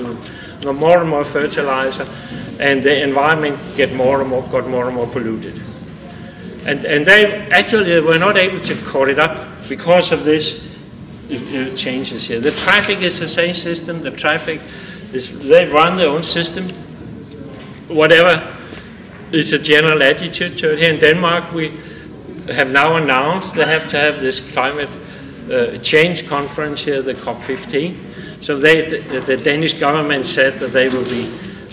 consume more and more fertilizer, and the environment got more and more polluted. And they were not able to caught it up because of this changes here. The traffic is the same system. The traffic they run their own system. Whatever is a general attitude to it. Here in Denmark, we have now announced they have to have this climate change conference here, the COP15. So the Danish government said that they will be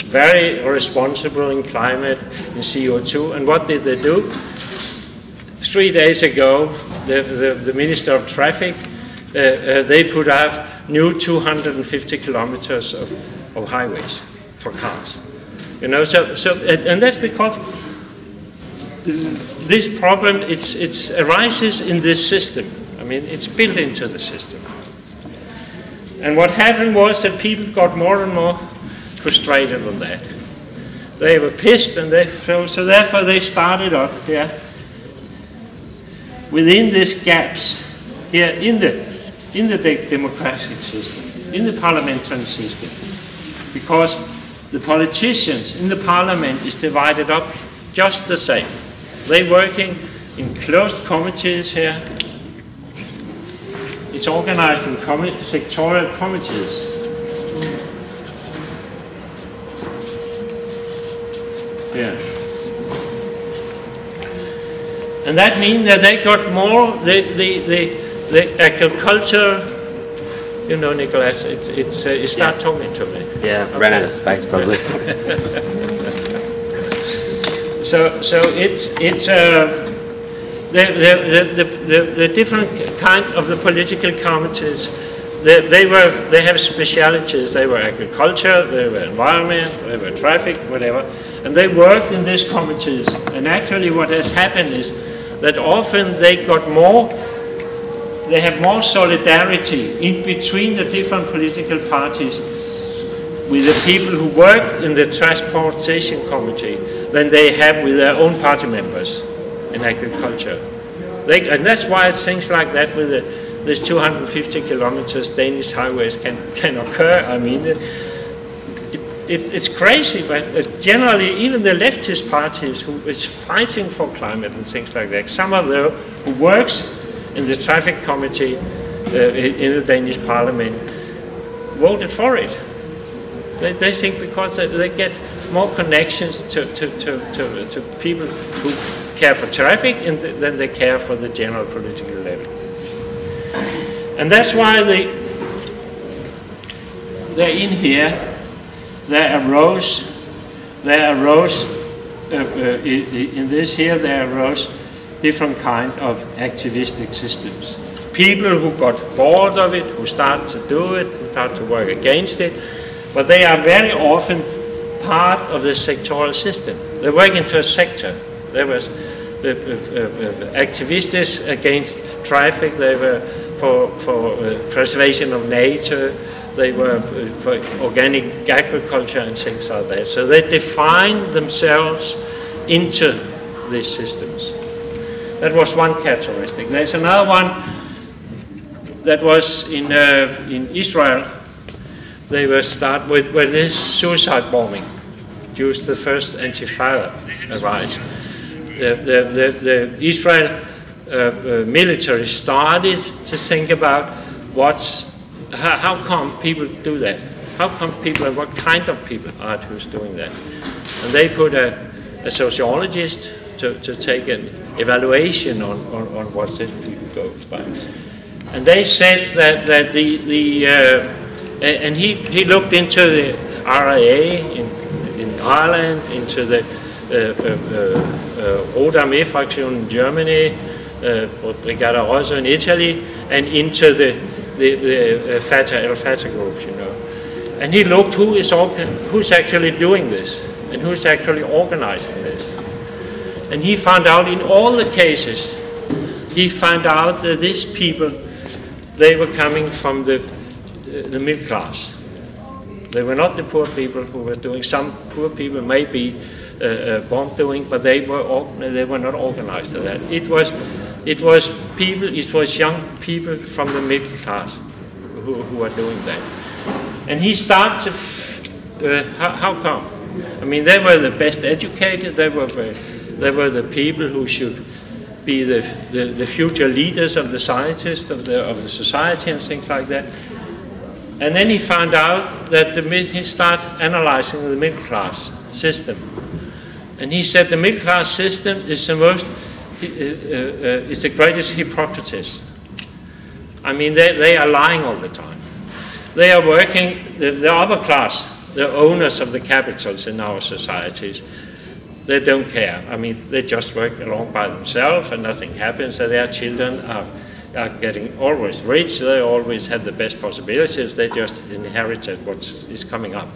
very responsible in climate, in CO2. And what did they do? 3 days ago, the Minister of Traffic, they put out new 250 kilometers of highways for cars. You know, and that's because this problem it arises in this system. I mean, it's built into the system. And what happened was that people got more and more frustrated on that. They were pissed, and so therefore they started up here within these gaps here in the democratic system, in the parliamentary system, because the politicians in the parliament is divided up just the same. They're working in closed committees here. It's organized in sectorial committees. Yeah. And that means that they got more, the agriculture, you know, Nicholas, you start talking to me. Yeah, okay. Ran out of space probably. So it's the different kind of the political committees. They have specialities. They were agriculture, they were environment, they were traffic, whatever, and they worked in these committees. And actually, what has happened is that often they have more solidarity in between the different political parties with the people who work in the transportation committee than they have with their own party members in agriculture. And that's why things like that with these 250 kilometers Danish highways can occur. I mean, it's crazy, but generally even the leftist parties who is fighting for climate and things like that, some of them who works in the traffic committee in the Danish parliament voted for it. They think because they get more connections to people who care for traffic than they care for the general political level. And that's why they're in here. There arose in this here, there arose different kinds of activistic systems. People who got bored of it, who started to do it, who started to work against it, but they are very often part of the sectoral system. They work into a sector. There was activists against traffic, they were for preservation of nature, they were for organic agriculture and things like that. So they defined themselves into these systems. That was one characteristic. There's another one that was in Israel. They were start with this suicide bombing due to the first Intifada arise. The Israel military started to think about how come people do that? How come people, and what kind of people are it who's doing that? And they put a sociologist to take an evaluation on what these people go by. And they said that and he looked into the RAA in Ireland, into the Rote Armee-Fraktion in Germany, Brigata Rossa in Italy, and into the Fatah groups, you know. And he looked who's actually doing this, and who's actually organizing this. And he found out in all the cases, he found out that these people, they were coming from the middle class. They were not the poor people who were doing. Some poor people may be bomb doing, but they were not organized to that. It was young people from the middle class who were doing that. And he starts, how come? I mean, they were the best educated, they were the people who should be the future leaders of the scientists, of the society and things like that. And then he found out that he started analyzing the middle class system. And he said the middle class system is is the greatest Hippocrates. I mean, they are lying all the time. They are working, the upper class, the owners of the capitals in our societies, they don't care. I mean, they just work along by themselves and nothing happens. So their children are getting always rich. They always have the best possibilities. They just inherited what is coming up.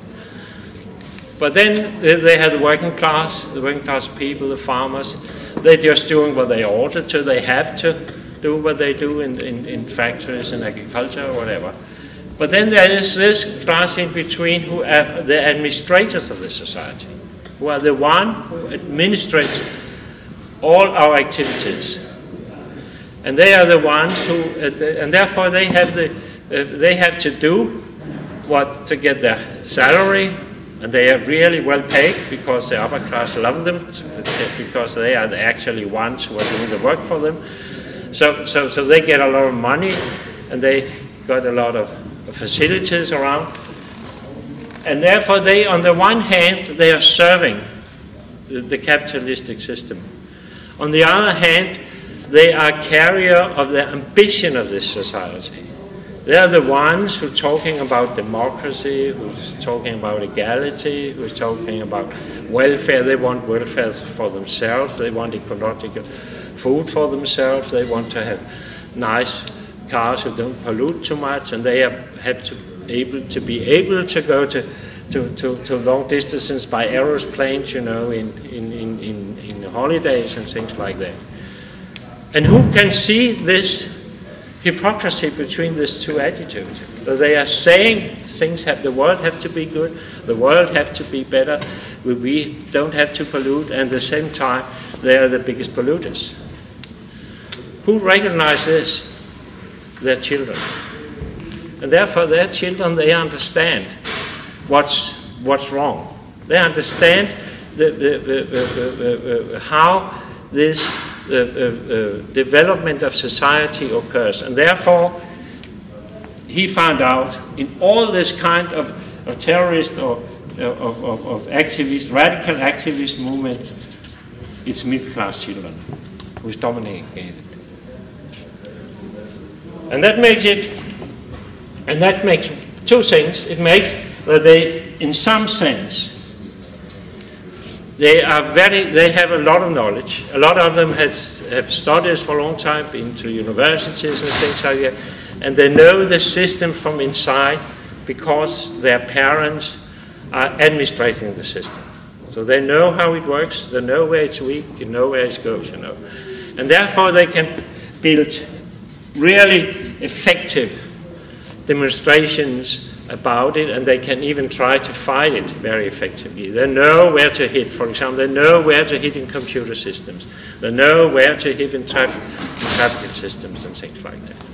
But then they have the working class people, the farmers. They're just doing what they order to. They have to do what they do in factories and agriculture or whatever. But then there is this class in between who are the administrators of the society, who are the one who administrates all our activities. And they are the ones who, and therefore they have to do what to get their salary, and they are really well paid because the upper class love them, because they are the actually ones who are doing the work for them. So they get a lot of money, and they got a lot of facilities around. And therefore they, on the one hand, they are serving the capitalistic system. On the other hand, they are carrier of the ambition of this society. They are the ones who are talking about democracy, who's talking about equality, who's talking about welfare. They want welfare for themselves. They want ecological food for themselves. They want to have nice cars who don't pollute too much, and they have to be able to go to long distances by aeroplanes, you know, in holidays and things like that. And who can see this hypocrisy between these two attitudes? So they are saying the world have to be good, the world have to be better, we don't have to pollute, and at the same time they are the biggest polluters. Who recognize this? Their children. And therefore their children, they understand what's wrong. They understand how this development of society occurs. And therefore he found out in all this kind of terrorist or of activist, radical activist movement, it's middle-class children who's dominating it. And that makes two things. It makes that they, in some sense, they have a lot of knowledge. A lot of them have studied for a long time, been to universities and things like that, and they know the system from inside because their parents are administrating the system. So they know how it works, they know where it's weak, they know where it goes, you know. And therefore they can build really effective demonstrations about it, and they can even try to fight it very effectively. They know where to hit, for example, they know where to hit in computer systems. They know where to hit in traffic systems and things like that.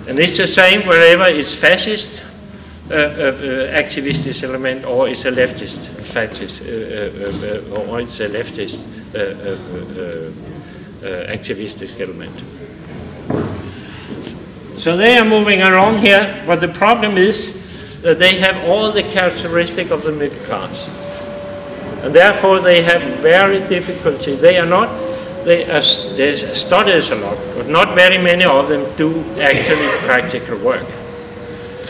And it's the same wherever it's fascist activist element, or it's a leftist or it's a leftist activistic element. So they are moving along here, but the problem is that they have all the characteristics of the middle class. And therefore they have very difficulty. They studies a lot, but not very many of them do actually practical work.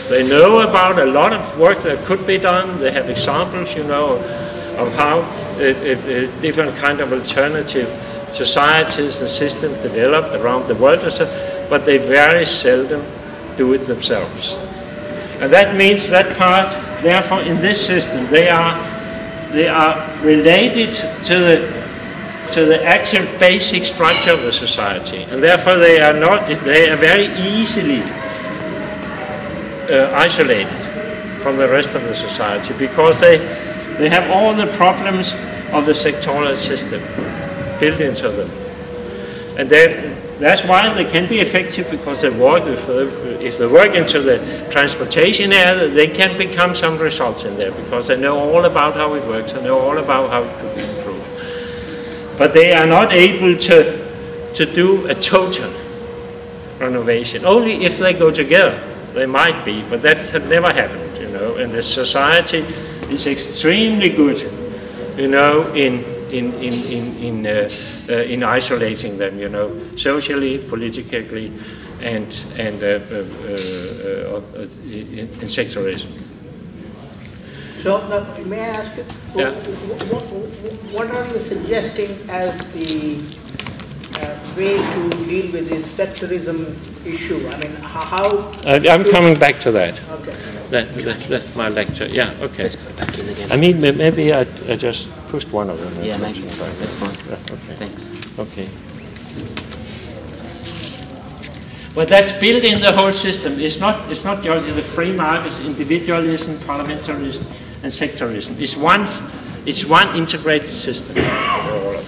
They know about a lot of work that could be done. They have examples, you know, of how different kind of alternative societies and systems develop around the world, but they very seldom do it themselves. And that means that part, therefore, in this system, they are related to the actual basic structure of the society, and therefore they are very easily isolated from the rest of the society, because they have all the problems of the sectorial system built into them. And that's why they can be effective, because they work with if they work into the transportation area, they can become some results in there because they know all about how it works, they know all about how it could be improved. But they are not able to do a total renovation. Only if they go together, they might be, but that had never happened, you know. And the society is extremely good, you know, in isolating them, you know, socially, politically, and in sectorism. So, may I ask, yeah. what are you suggesting as the way to deal with this sectorism issue? I mean, how? I'm coming back to that. Okay. That's my lecture. Yeah. Okay. Let's put it back in again. I mean, maybe I just pushed one of them. Yeah, maybe. That's fine. Okay. Thanks. Okay. But that's built in the whole system. It's not just the free markets, individualism, parliamentarism, and sectorism. It's one integrated system for all of it.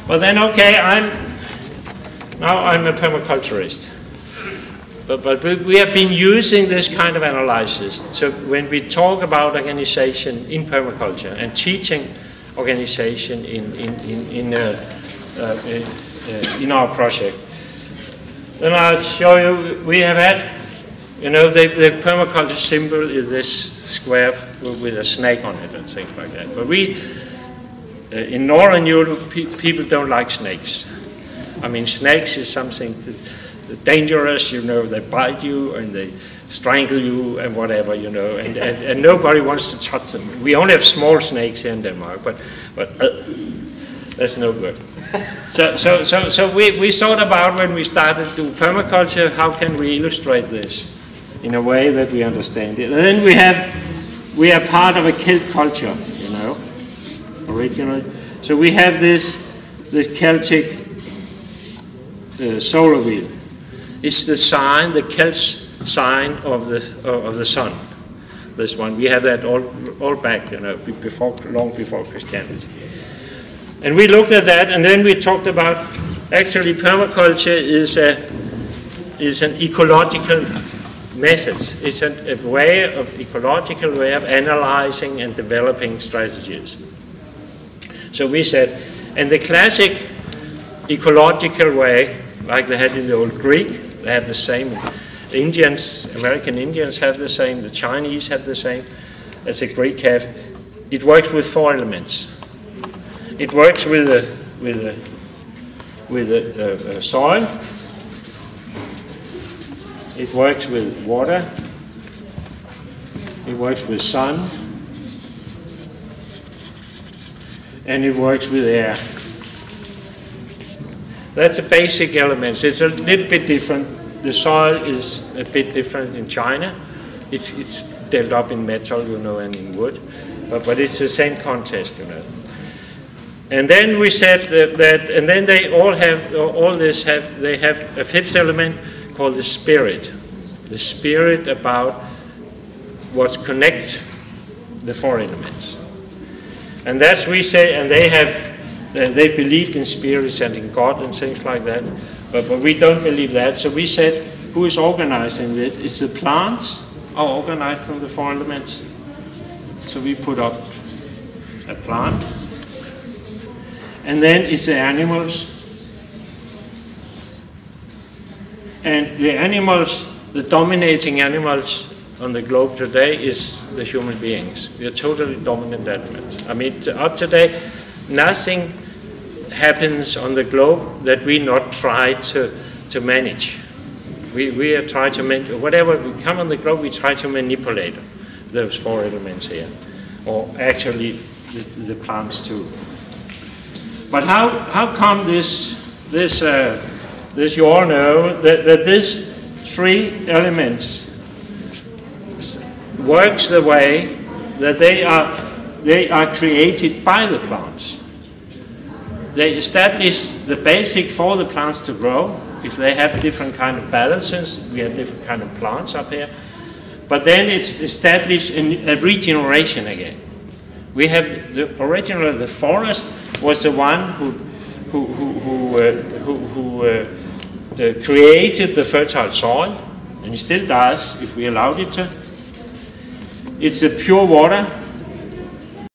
Well then, okay, I'm a permaculturist. But we have been using this kind of analysis. So when we talk about organization in permaculture and teaching organization in our project, then I'll show you, we have had, you know, the permaculture symbol is this square with a snake on it and things like that. But we, in Northern Europe, people don't like snakes. I mean, snakes is something dangerous, you know, they bite you and they strangle you and whatever, you know, and nobody wants to touch them. We only have small snakes here in Denmark, but that's no good. So we thought about when we started to do permaculture, how can we illustrate this in a way that we understand it. And then we are part of a Celt culture, you know, originally. So we have this Celtic solar wheel. It's the sign, the Celts sign of the sun. This one, we have that all back, you know, long before Christianity. And we looked at that, and then we talked about actually permaculture is an ecological method. It's a ecological way of analyzing and developing strategies. So we said, and the classic ecological way, like they had in the old Greek, they have the same. The Indians, American Indians have the same, the Chinese have the same as the Greek have. It works with 4 elements. It works with the soil. It works with water. It works with sun. And it works with air. That's the basic elements. It's a little bit different. The soil is a bit different in China. It's dealt up in metal, you know, and in wood. But it's the same context, you know. And then we said that, and then they all have, they have a 5th element called the spirit. The spirit about what connects the 4 elements. And that's we say, and they believed in spirits and in God and things like that, but we don't believe that. So we said, who is organizing it? It's the plants are organizing the 4 elements. So we put up a plant. And then it's the animals. And the animals, the dominating animals on the globe today is the human beings. We are totally dominant animals. I mean, up today, nothing happens on the globe that we not try to manage. We are trying to manage, whatever we come on the globe, we try to manipulate those 4 elements here. Or actually, the plants too. But how come this you all know that these 3 elements works the way that they are created by the plants. They establish the basic for the plants to grow. If they have different kind of balances, we have different kind of plants up here. But then it's established a regeneration again. We have the forest was the one who created the fertile soil, and it still does if we allowed it to. It's the pure water